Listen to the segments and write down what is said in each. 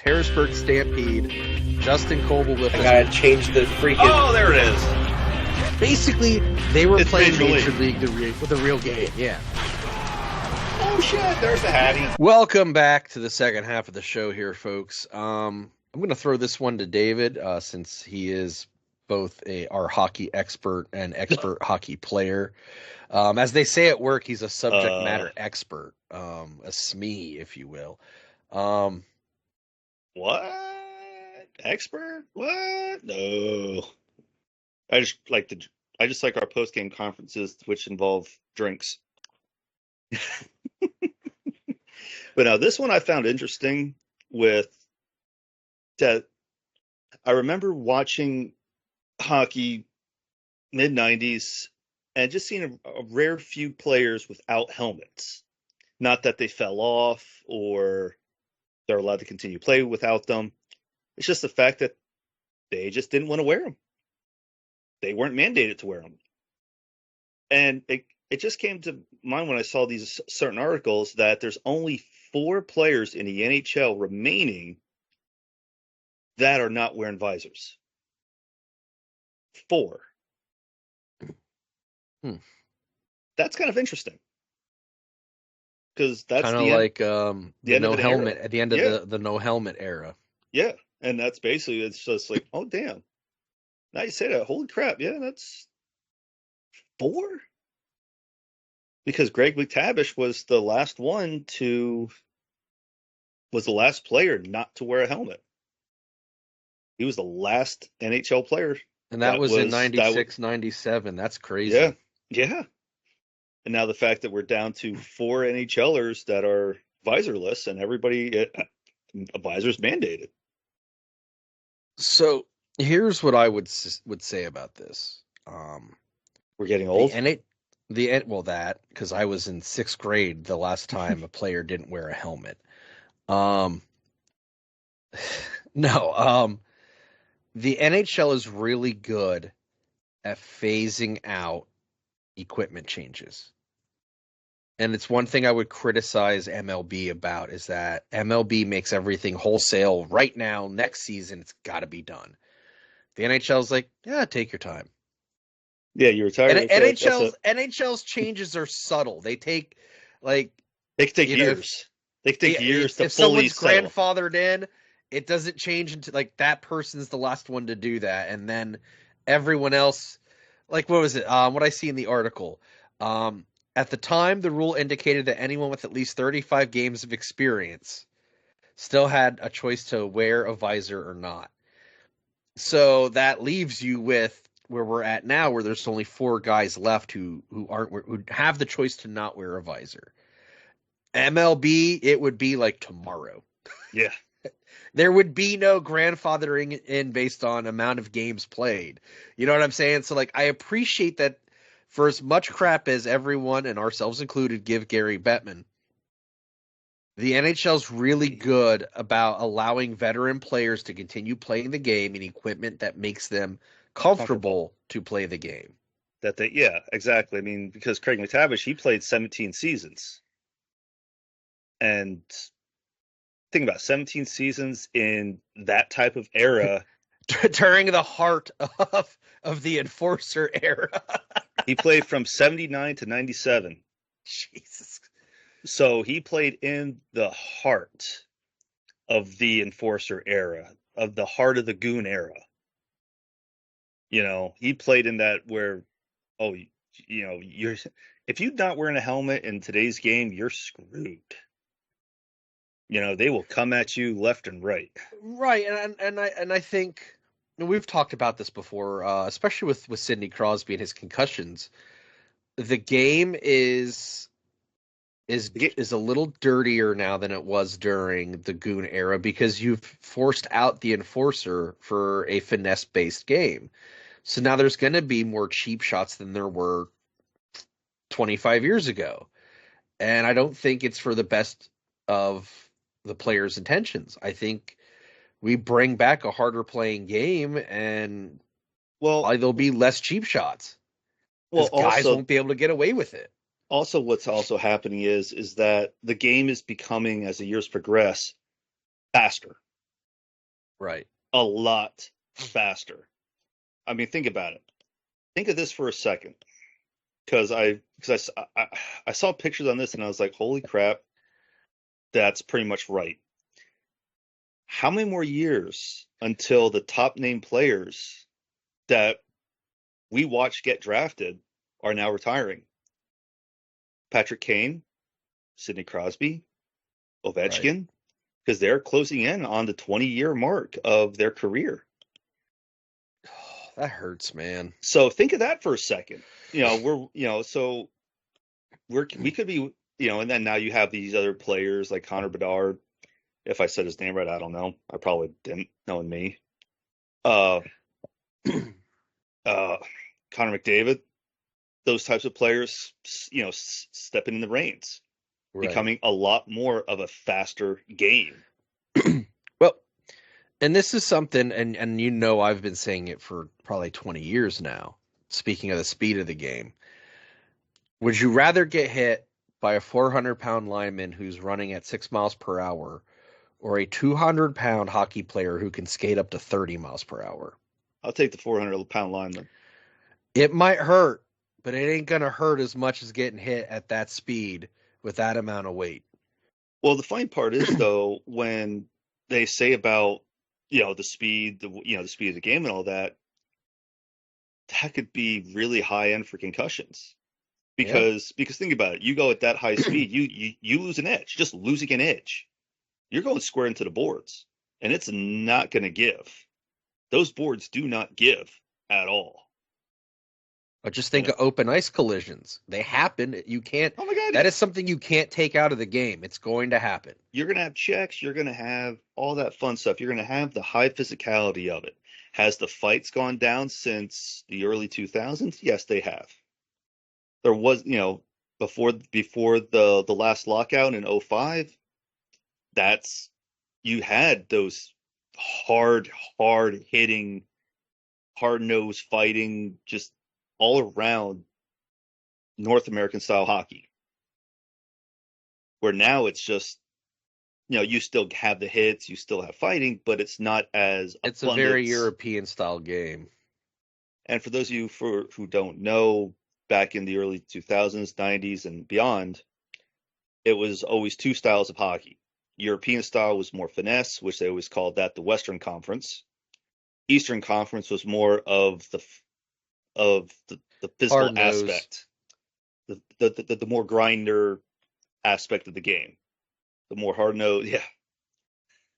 Harrisburg Stampede. Justin Coble with I gotta change the freaking. Oh, there it is. Basically, they were It's playing Major Major League with a real game. Yeah. Oh shit! There's the Hattie. Welcome back to the second half of the show here, folks. I'm going to throw this one to David since he is both our hockey expert and expert hockey player. As they say at work, he's a subject matter expert, a SME, if you will. What? Expert? What? No. I just like our post game conferences, which involve drinks. But now this one I found interesting with that. I remember watching hockey mid-90s and just seeing a rare few players without helmets. Not that they fell off or they're allowed to continue play without them. It's just the fact that they just didn't want to wear them. They weren't mandated to wear them. And it just came to mind when I saw these certain articles that there's only 4 players in the NHL remaining that are not wearing visors. 4. That's kind of interesting. Because that's kind of like the no helmet at the end of the no helmet era. Yeah, and that's basically, it's just like, oh damn. Now you say that, holy crap, yeah, that's 4? Because Greg McTavish was the last player not to wear a helmet. He was the last NHL player. And that was in 96, 97. That's crazy. Yeah, yeah. And now the fact that we're down to 4 NHLers that are visorless and everybody, a visor's mandated. So here's what I would say about this. We're getting old. Because I was in 6th grade the last time a player didn't wear a helmet. The NHL is really good at phasing out equipment changes. And it's one thing I would criticize MLB about is that MLB makes everything wholesale right now. Next season, it's got to be done. The NHL's like, yeah, take your time. Yeah, you're retired. NHL's changes are subtle. They take they can take years. They can take years to fully settle. If someone's grandfathered in, it doesn't change until that person's the last one to do that, and then everyone else. What was it? What I see in the article. At the time, the rule indicated that anyone with at least 35 games of experience still had a choice to wear a visor or not. So that leaves you with where we're at now, where there's only 4 guys left who have the choice to not wear a visor. MLB, it would be like tomorrow. Yeah. There would be no grandfathering in based on amount of games played. You know what I'm saying? So I appreciate that for as much crap as everyone, and ourselves included, give Gary Bettman, the NHL's really good about allowing veteran players to continue playing the game in equipment that makes them comfortable to play the game. Yeah, exactly. I mean, because Craig McTavish, he played 17 seasons. And think about 17 seasons in that type of era. During the heart of the Enforcer era. He played from 79 to 97. Jesus. So he played in the heart of the Enforcer era, of the heart of the Goon era. He played in that where, if you're not wearing a helmet in today's game, you're screwed. They will come at you left and right. Right, and I think we've talked about this before, especially with Sidney Crosby and his concussions. The game is a little dirtier now than it was during the Goon era because you've forced out the Enforcer for a finesse-based game. So now there's going to be more cheap shots than there were 25 years ago. And I don't think it's for the best of the players' intentions. I think we bring back a harder playing game and there'll be less cheap shots. Well, guys won't be able to get away with it. Also, what's also happening is that the game is becoming, as the years progress, faster. Right. a lot faster. I mean, think about it. Think of this for a second, because I saw pictures on this and I was like, holy crap, that's pretty much right. How many more years until the top name players that we watched get drafted are now retiring? Patrick Kane, Sidney Crosby, Right. Ovechkin, because they're closing in on the 20-year mark of their career. That hurts, man. So think of that for a second. So we could be, and then now you have these other players like Connor Bedard. If I said his name right, I don't know. I probably didn't, knowing me. Uh, uh, Connor McDavid, those types of players, stepping in the reins, Right. becoming a lot more of a faster game. Well, and this is something, and I've been saying it for probably 20 years now. Speaking of the speed of the game, would you rather get hit by a 400-pound lineman who's running at 6 miles per hour, or a 200-pound hockey player who can skate up to 30 miles per hour? I'll take the 400-pound lineman. It might hurt, but it ain't gonna hurt as much as getting hit at that speed with that amount of weight. Well, the funny part is though, when they say about the speed, the speed of the game and all that, that could be really high end for concussions. Yeah. Because think about it, you go at that high speed, you lose an edge. Just losing an edge, you're going square into the boards, and it's not going to give. Those boards do not give at all. But just You think know? of open ice collisions. They happen. You can't. Oh my God, That yeah. is something you can't take out of the game. It's going to happen. You're going to have checks. You're going to have all that fun stuff. You're going to have the high physicality of it. Has the fights gone down since the early 2000s? Yes, they have. There was, before the last lockout in '05, that's you had those hard hitting, hard nosed fighting, just all around North American style hockey. Where now it's just, you still have the hits, you still have fighting, but it's not as It's a very abundant. European style game. And for those of you who don't know, back in the early 2000s, 90s, and beyond, it was always two styles of hockey. European style was more finesse, which they always called that the Western Conference. Eastern Conference was more of the physical Hard nose. aspect, the more grinder aspect of the game, the more hard nose, yeah,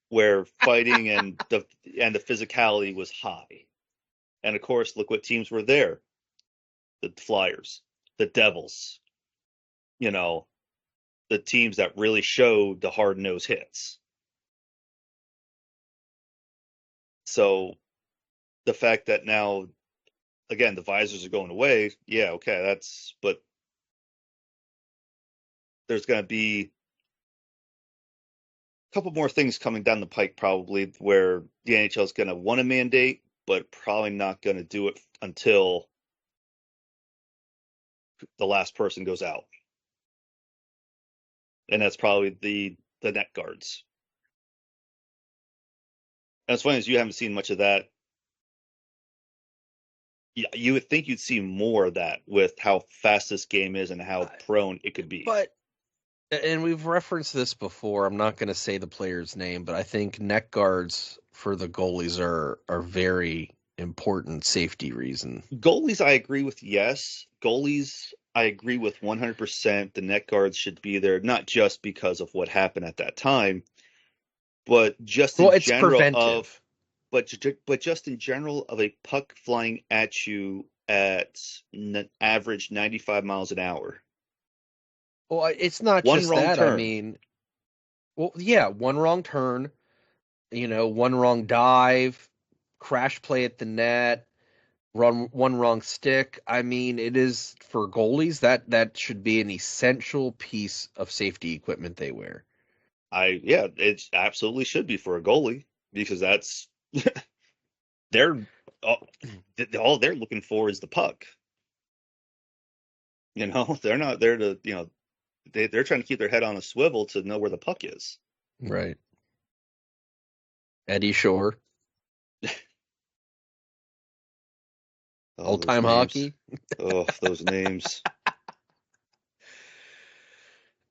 where fighting and the physicality was high. And of course, look what teams were there: the Flyers, the Devils, the teams that really showed the hard nose hits. So the fact that now, again, the visors are going away, yeah, okay, but there's going to be a couple more things coming down the pike probably, where the NHL is going to want to mandate, but probably not going to do it until the last person goes out. And that's probably the net guards. And it's funny, as you haven't seen much of that. You would think you'd see more of that with how fast this game is and how prone it could be. But, and we've referenced this before, I'm not going to say the player's name, but I think net guards for the goalies are very important safety reason. Goalies, I agree with, yes. Goalies, I agree with 100%. The net guards should be there, not just because of what happened at that time, but just in general preventive. But just in general of a puck flying at you at average 95 miles an hour. Well, it's not One just wrong that. turn. I mean, well, yeah, one wrong turn, one wrong dive, crash play at the net, one wrong stick. I mean, it is for goalies that should be an essential piece of safety equipment they wear. It absolutely should be for a goalie, because that's they're all they're looking for is the puck. They're not there to, they're trying to keep their head on a swivel to know where the puck is. Right. Eddie Shore. Oh, Old those time names. hockey. Oh, those names.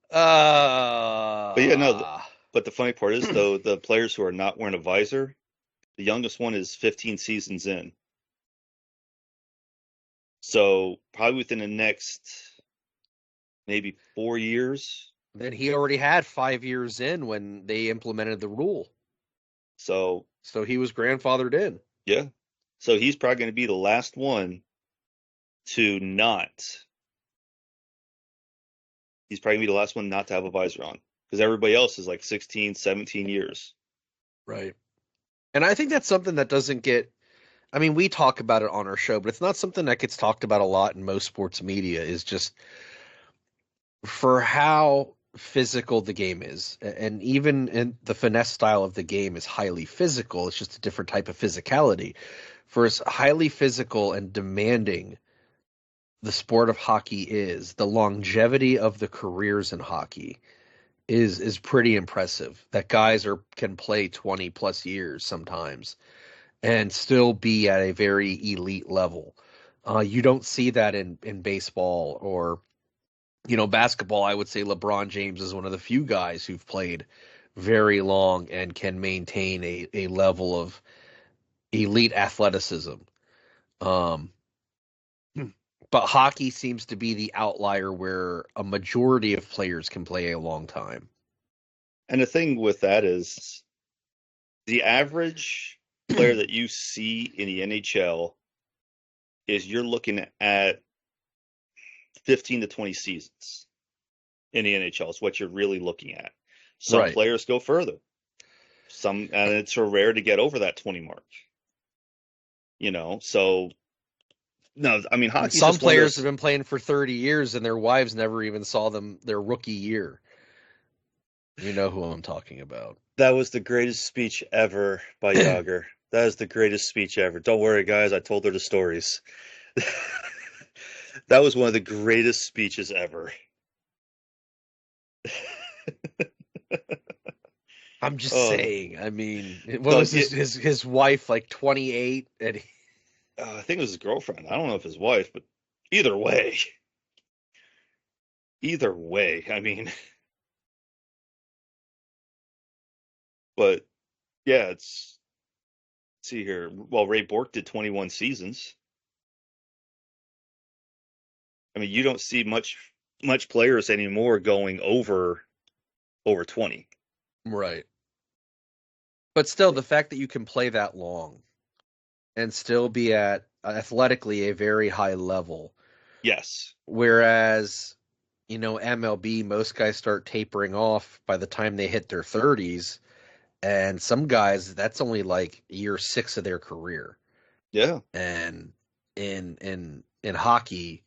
But yeah, no. Uh But the funny part is, though, the players who are not wearing a visor, the youngest one is 15 seasons in. So probably within the next maybe 4 years. then he already had 5 years in when they implemented the rule. So So he was grandfathered in. yeah. So he's probably going to be the last one to not. He's probably going to be the last one not to have a visor on because everybody else is like 16, 17 years. Right. And I think that's something that doesn't get, I mean, we talk about it on our show, but it's not something that gets talked about a lot in most sports media, is just for how physical the game is. And even in the finesse style of the game is highly physical. It's just a different type of physicality. For as highly physical and demanding the sport of hockey is, the longevity of the careers in hockey is pretty impressive. That guys can play 20 plus years sometimes and still be at a very elite level. You don't see that in baseball or basketball. I would say LeBron James is one of the few guys who've played very long and can maintain a level of elite athleticism. Um, but hockey seems to be the outlier where a majority of players can play a long time. And the thing with that is the average player that you see in the NHL is you're looking at 15 to 20 seasons in the NHL is what you're really looking at. Some Right. players go further. And it's rare to get over that 20 mark. So no, I mean hockey's Some just one of players those. have been playing for 30 years and their wives never even saw them their rookie year. You know who I'm talking about. That was the greatest speech ever by Yager. That is the greatest speech ever. Don't worry, guys. I told her the stories. That was one of the greatest speeches ever. I'm just Oh, saying. I mean, what no, was his wife like 28 and I think it was his girlfriend. I don't know if his wife, but either way, either way. I mean, but yeah, see here. Well, Ray Bork did 21 seasons. I mean, you don't see much players anymore going over 20. right. But still, the fact that you can play that long and still be at athletically a very high level, Yes. whereas MLB, most guys start tapering off by the time they hit their 30s, and some guys that's only like year 6 of their career. Yeah. And in hockey,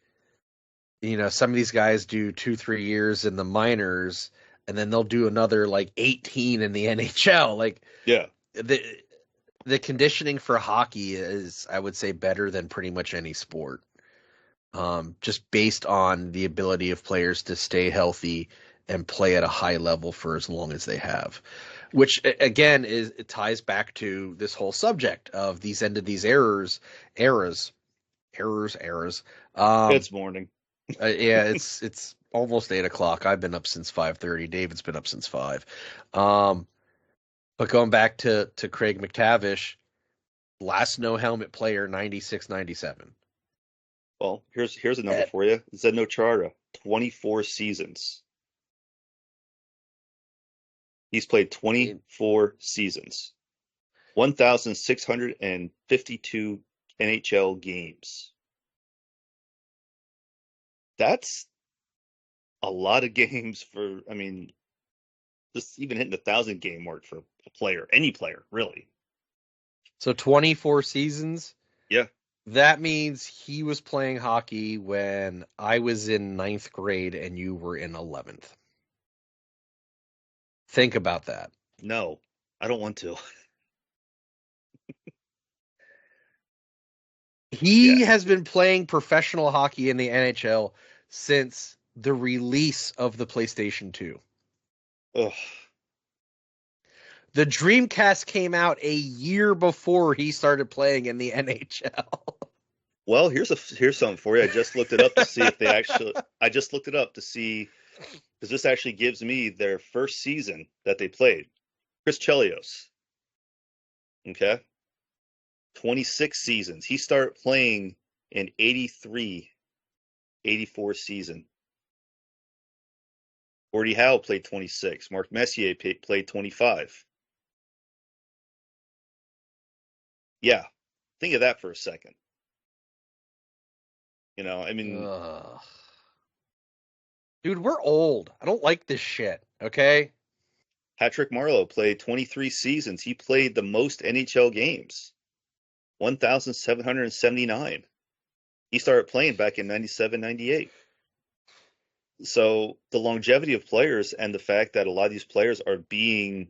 some of these guys do 2-3 years in the minors, and then they'll do another like 18 in the NHL. Like Yeah. the conditioning for hockey is, I would say, better than pretty much any sport. Just based on the ability of players to stay healthy and play at a high level for as long as they have, which again it ties back to this whole subject of these end of these eras. Um, It's morning. yeah, it's almost 8 o'clock. I've been up since 5:30. David's been up since 5. Um, but going back to Craig McTavish, last no helmet player 96-97. Well, here's a number for you. Zdeno Chara, 24 seasons. He's played 24 seasons, 1,652 NHL games. That's a lot of games for, I mean, just even hitting the 1,000 game mark for a player, any player, really. So 24 seasons. Yeah. That means he was playing hockey when I was in 9th grade and you were in 11th. Think about that. No, I don't want to. He Yeah. has been playing professional hockey in the NHL since the release of the PlayStation 2. Ugh. The Dreamcast came out a year before he started playing in the NHL. Well, here's something for you. I just looked it up to see if they actually. I just looked it up to see because this actually gives me their first season that they played. Chris Chelios. Okay. 26 seasons. He started playing in 83, 84 season. Gordie Howe played 26. Mark Messier played 25. Yeah. Think of that for a second. You know, I mean, dude, we're old. I don't like this shit. Okay. Patrick Marleau played 23 seasons. He played the most NHL games, 1,779. He started playing back in 97, 98. So the longevity of players and the fact that a lot of these players are being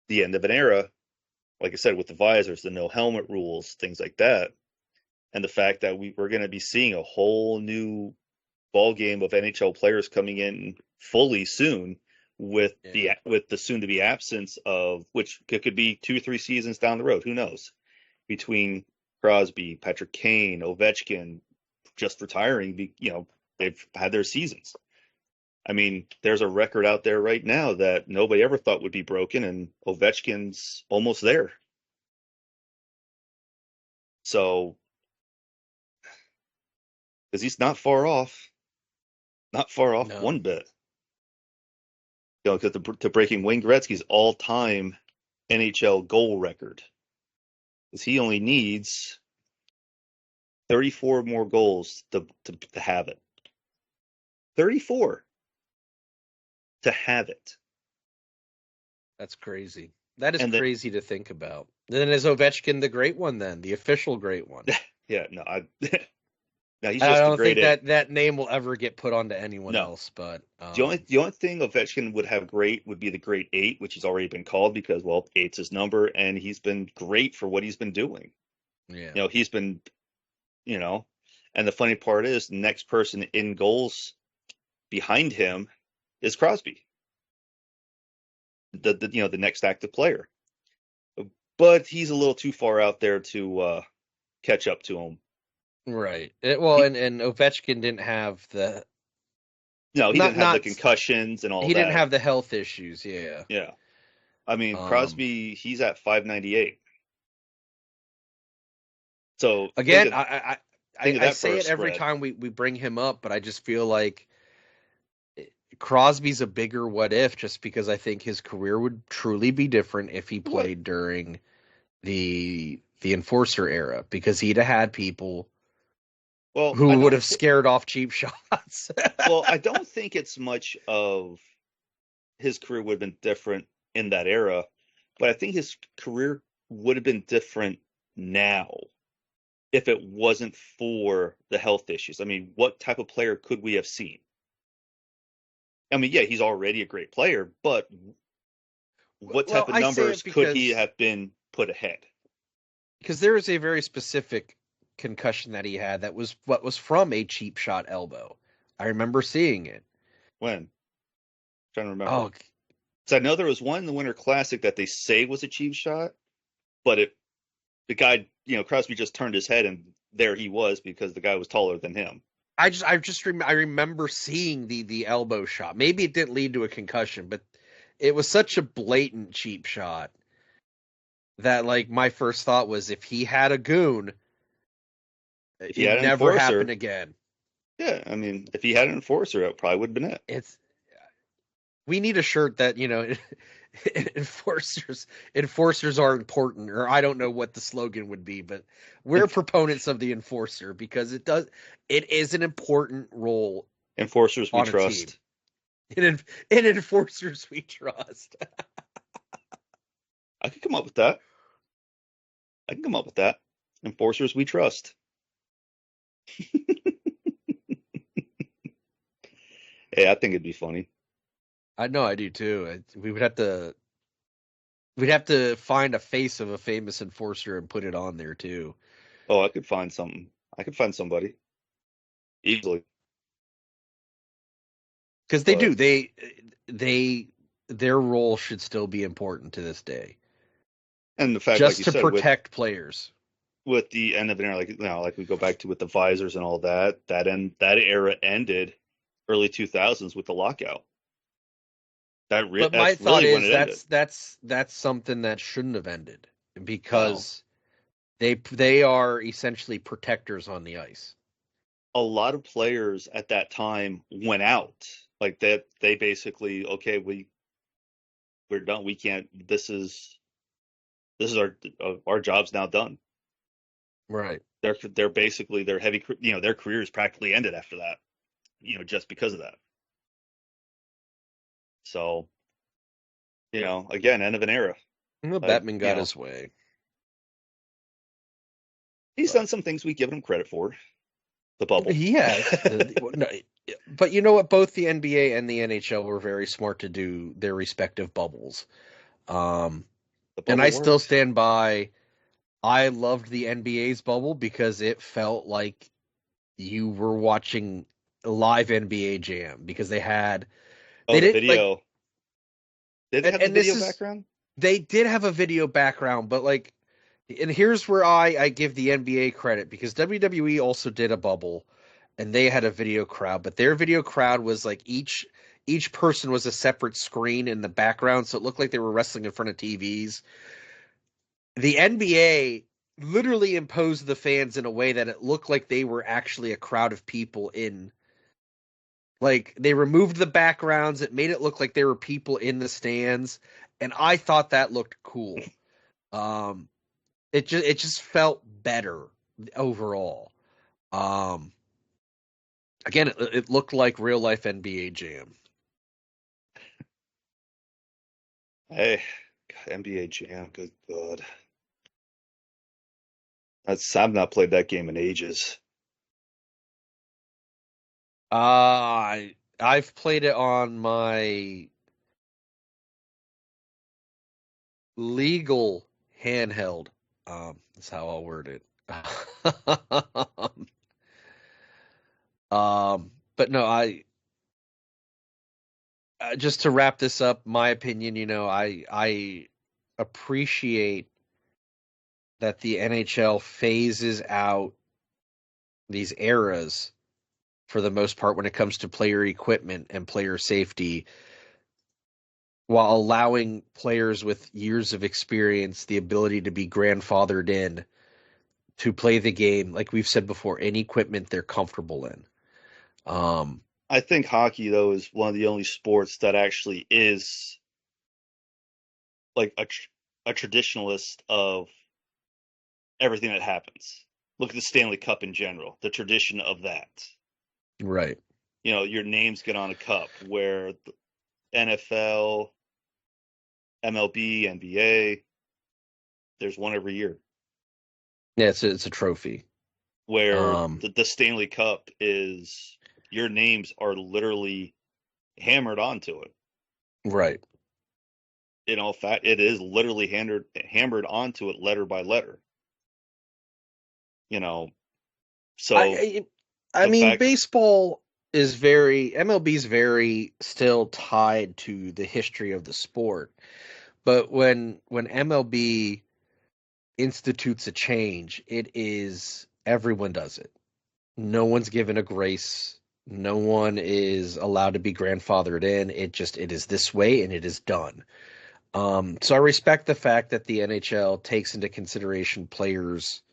the end of an era, like I said, with the visors, the no helmet rules, things like that, and the fact that we're going to be seeing a whole new ball game of NHL players coming in fully soon with the soon to be absence of which could be 2 or 3 seasons down the road, who knows, between Crosby, Patrick Kane, Ovechkin just retiring, they've had their seasons. I mean, there's a record out there right now that nobody ever thought would be broken, and Ovechkin's almost there. So, because he's not far off one bit. Because to breaking Wayne Gretzky's all-time NHL goal record, because he only needs 34 more goals to have it. 34 to have it. That's crazy. That is crazy to think about. Then is Ovechkin the great one then? The official great one? Yeah, no, no, he's I just don't a great think that name will ever get put onto anyone else. But the only thing Ovechkin would have great would be the Great 8, which has already been called because, well, 8's his number, and he's been great for what he's been doing. Yeah, he's been, and the funny part is the next person in goals behind him is Crosby, the next active player, but he's a little too far out there to catch up to him. Right. And Ovechkin didn't have the. No, he didn't have the concussions and all that. He didn't have the health issues. Yeah. Yeah. I mean, Crosby, he's at 598. So again, I say it every time we bring him up, but I just feel like Crosby's a bigger what if, just because I think his career would truly be different if he played during the enforcer era, because he'd have had people who would have scared off cheap shots. Well, I don't think it's much of his career would have been different in that era, but I think his career would have been different now if it wasn't for the health issues. I mean, what type of player could we have seen? I mean, yeah, he's already a great player, but what type of numbers could he have been put ahead? Because there is a very specific concussion that he had that was from a cheap shot elbow. I remember seeing it. When? I'm trying to remember. Oh, so I know there was one in the Winter Classic that they say was a cheap shot, but the guy, Crosby just turned his head and there he was because the guy was taller than him. I remember seeing the elbow shot. Maybe it didn't lead to a concussion, but it was such a blatant cheap shot that, like, my first thought was, if he had a goon, it never happened again. Yeah, I mean, if he had an enforcer, it probably would have been it. We need a shirt that, enforcers are important, or I don't know what the slogan would be, but we're proponents of the enforcer because it is an important role. Enforcers we trust. In enforcers we trust. I could come up with that. Enforcers we trust. Hey, I think it'd be funny. I know, I do too. We'd have to find a face of a famous enforcer and put it on there too. Oh, I could find something. I could find somebody easily. Because they do. They their role should still be important to this day. And the fact, Just like you to said, protect players. with the end of an era, like like we go back to with the visors and all that, that era ended early 2000s with the lockout. But my That's thought really when is it ended. that's something that shouldn't have ended because they are essentially protectors on the ice. A lot of players at that time went out like that. They basically, okay, we're done. We can't. This is our job's now done. Right. They're basically their heavy, their careers practically ended after that. Just because of that. So, again, end of an era. Well, Like, Batman got his way. he's done some things we give him credit for. The bubble. He has. No, but you know what? Both the NBA and the NHL were very smart to do their respective bubbles. And I still stand by. I loved the NBA's bubble because it felt like you were watching a live NBA jam because they had. They the didn't video. like. Did they have the video background? They did have a video background, but like, and here's where I give the NBA credit because WWE also did a bubble, and they had a video crowd, but their video crowd was like each person was a separate screen in the background, so it looked like they were wrestling in front of TVs. The NBA literally imposed the fans in a way that it looked like they were actually a crowd of people in. Like they removed the backgrounds, it made it look like there were people in the stands, and I thought that looked cool. It just felt better overall. Again, it looked like real life NBA Jam. Hey, NBA Jam, good God. I've not played that game in ages. I've played it on my legal handheld. That's how I'll word it. But no, just to wrap this up, my opinion, I appreciate that the NHL phases out these eras for the most part when it comes to player equipment and player safety, while allowing players with years of experience the ability to be grandfathered in to play the game, like we've said before, in equipment they're comfortable in. I think hockey, though, is one of the only sports that actually is like a traditionalist of everything that happens. Look at the Stanley Cup in general, the tradition of that. Right. Your names get on a cup, where the NFL, MLB, NBA, there's one every year. Yeah, it's a trophy. Where the Stanley Cup is, your names are literally hammered onto it. Right. In fact, it is literally hammered onto it letter by letter. So I mean, baseball is MLB is very still tied to the history of the sport. But when MLB institutes a change, it is everyone does it. No one's given a grace. No one is allowed to be grandfathered in. It is this way and it is done. So I respect the fact that the NHL takes into consideration players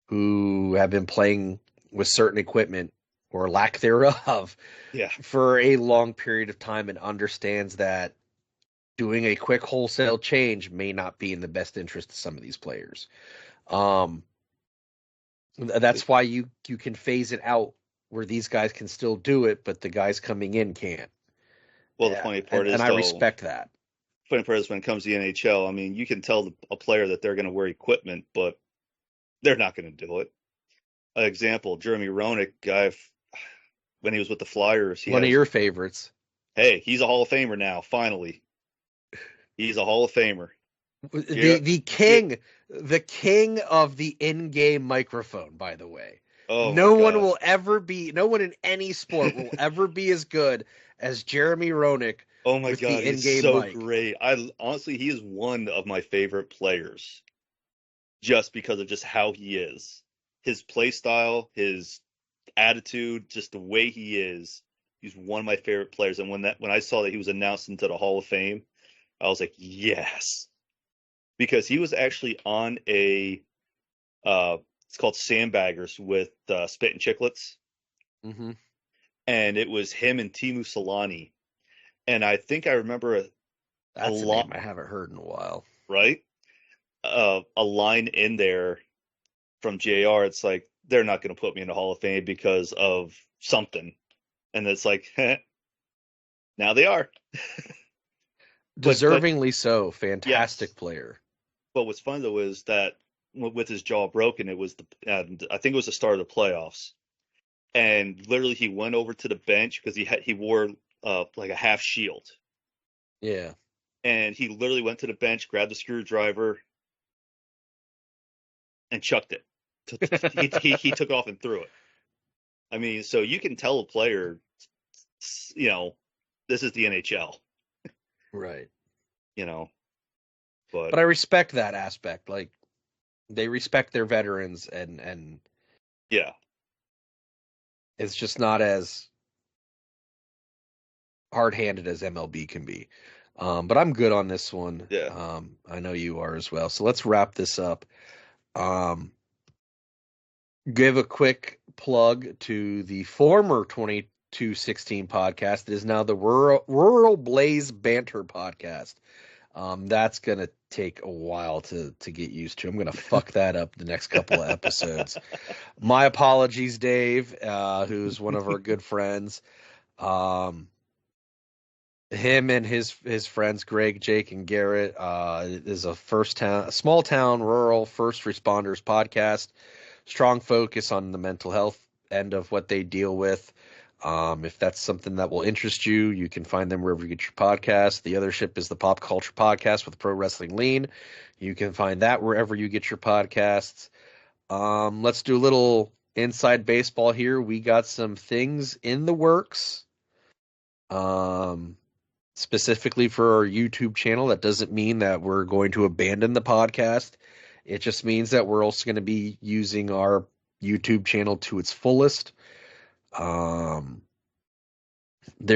who have been playing with certain equipment or lack thereof for a long period of time and understands that doing a quick wholesale change may not be in the best interest of some of these players. That's why you can phase it out where these guys can still do it, but the guys coming in can't. Well, the funny part is, and I respect that. Funny part is when it comes to the NHL, I mean, you can tell a player that they're going to wear equipment, but they're not going to do it. An example, Jeremy Roenick, when he was with the Flyers. One of your favorites. Hey, he's a Hall of Famer now, finally. He's a Hall of Famer. The king of the in-game microphone, by the way. Oh, no one in any sport will ever be as good as Jeremy Roenick Oh my with the God, he's in-game so mic. great. I honestly, he is one of my favorite players just because of just how he is. His play style, his attitude, just the way he is. He's one of my favorite players. And when I saw that he was announced into the Hall of Fame, I was like, yes, because he was actually on a it's called Sandbaggers with Spit and Chicklets, Mm-hmm. and it was him and Timu Solani. And I think I remember a That's a name lot, I haven't heard in a while. right? A line in there from JR. It's like they're not going to put me in the Hall of Fame because of something, and it's like now they are. But Deservingly so. yes, Fantastic player. but what's fun though is that with his jaw broken, it was I think it was the start of the playoffs, and literally he went over to the bench because he wore like a half shield, Yeah. and he literally went to the bench, grabbed the screwdriver, and chucked it. He took off and threw it. I mean, so you can tell a player, you know, this is the NHL, Right. you know, but But I respect that aspect. Like they respect their veterans and yeah, it's just not as hard-handed as MLB can be. But I'm good on this one. yeah. I know you are as well. So let's wrap this up. Um, give a quick plug to the former 2216 podcast. It is now the Rural Blaze Banter podcast. That's gonna take a while to get used to. I'm gonna fuck that up the next couple of episodes. My apologies, Dave, who's one of our good friends. Um, him and his friends Greg, Jake, and Garrett is a small town, rural first responders podcast. Strong focus on the mental health end of what they deal with. If that's something that will interest you, you can find them wherever you get your podcast. The other ship is the Pop Culture Podcast with Pro Wrestling Lean. You can find that wherever you get your podcasts. Let's do a little inside baseball here. We got some things in the works. Specifically for our YouTube channel. That doesn't mean that we're going to abandon the podcast. It just means that we're also going to be using our YouTube channel to its fullest. There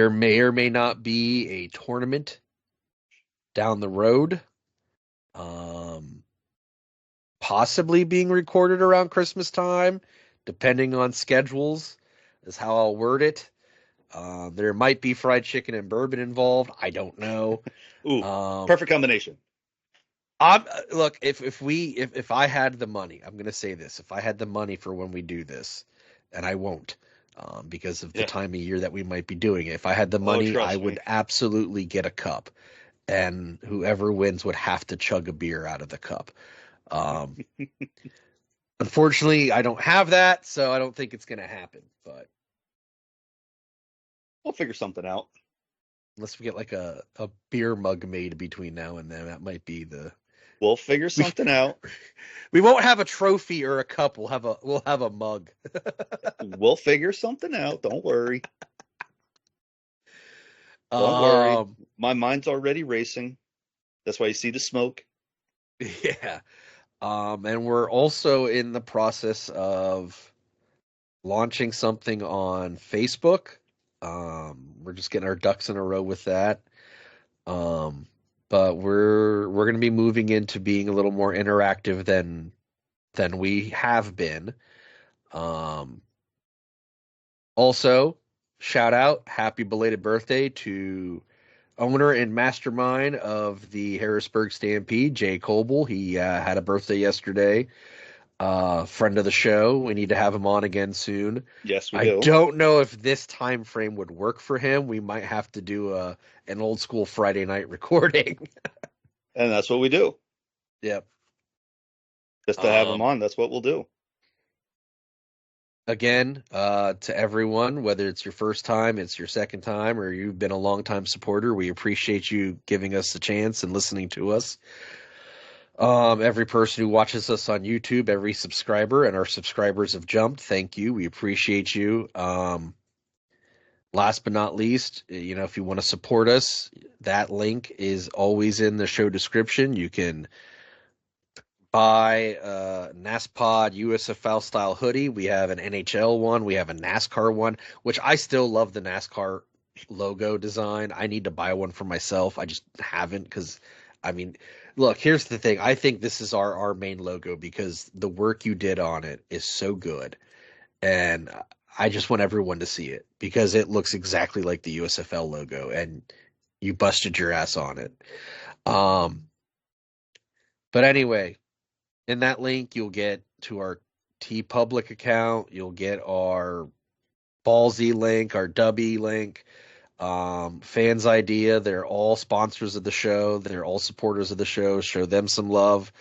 may or may not be a tournament down the road, possibly being recorded around Christmas time, depending on schedules, is how I'll word it. There might be fried chicken and bourbon involved. I don't know. Ooh, Um, perfect combination. Look, if I had the money, I'm gonna say this: if I had the money for when we do this, and I won't, because of the Yeah. time of year that we might be doing it. If I had the Oh, money, I trust me. would absolutely get a cup, and whoever wins would have to chug a beer out of the cup. Um, Unfortunately, I don't have that, so I don't think it's gonna happen. But We'll figure something out. unless we get like a beer mug made between now and then, that might be the We'll figure we something out. we won't have a trophy or a cup. We'll have a mug. We'll figure something out. Don't worry. Don't worry. Um, My mind's already racing. That's why you see the smoke. yeah. And we're also in the process of launching something on Facebook. We're just getting our ducks in a row with that. Um, but we're going to be moving into being a little more interactive than we have been. Um, Also, shout out, happy belated birthday to owner and mastermind of the Harrisburg Stampede, Jay Coble. He had a birthday yesterday. Friend of the show. We need to have him on again soon. Yes, we I do. don't know if this time frame would work for him. We might have to do an old school Friday night recording. And that's what we do. Yep. Just to have them on, that's what we'll do. Again, to everyone, whether it's your first time, it's your second time, or you've been a long time supporter, we appreciate you giving us a chance and listening to us. Every person who watches us on YouTube, every subscriber, and our subscribers have jumped. Thank you. We appreciate you. last but not least, if you want to support us, that link is always in the show description. You can buy a NASPOD USFL style hoodie. We have an NHL one. We have a NASCAR one, which I still love the NASCAR logo design. I need to buy one for myself. I just haven't because, I mean, look, here's the thing. I think this is our main logo because the work you did on it is so good. And I just want everyone to see it because it looks exactly like the USFL logo and you busted your ass on it. Um, but anyway, in that link, you'll get to our T Public account. You'll get our Ballsy link, our Dubby link, Fans Idea. They're all sponsors of the show. They're all supporters of the show. Show them some love.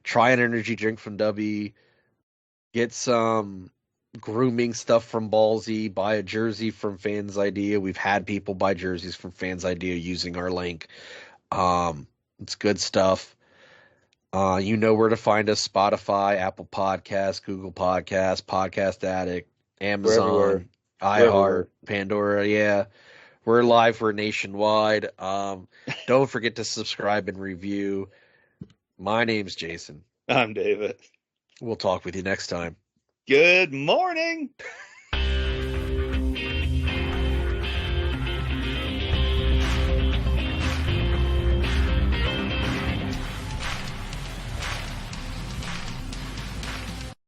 Try an energy drink from Dubby. Get some grooming stuff from Ballsy. Buy a jersey from Fans Idea. We've had people buy jerseys from Fans Idea using our link. It's good stuff. You know where to find us: Spotify, Apple Podcasts, Google Podcasts, Podcast Addict, We're everywhere. Amazon, We're iHeart, everywhere. Pandora. Yeah, we're live. We're nationwide. Don't forget to subscribe and review. My name's Jason. I'm David. We'll talk with you next time. Good morning.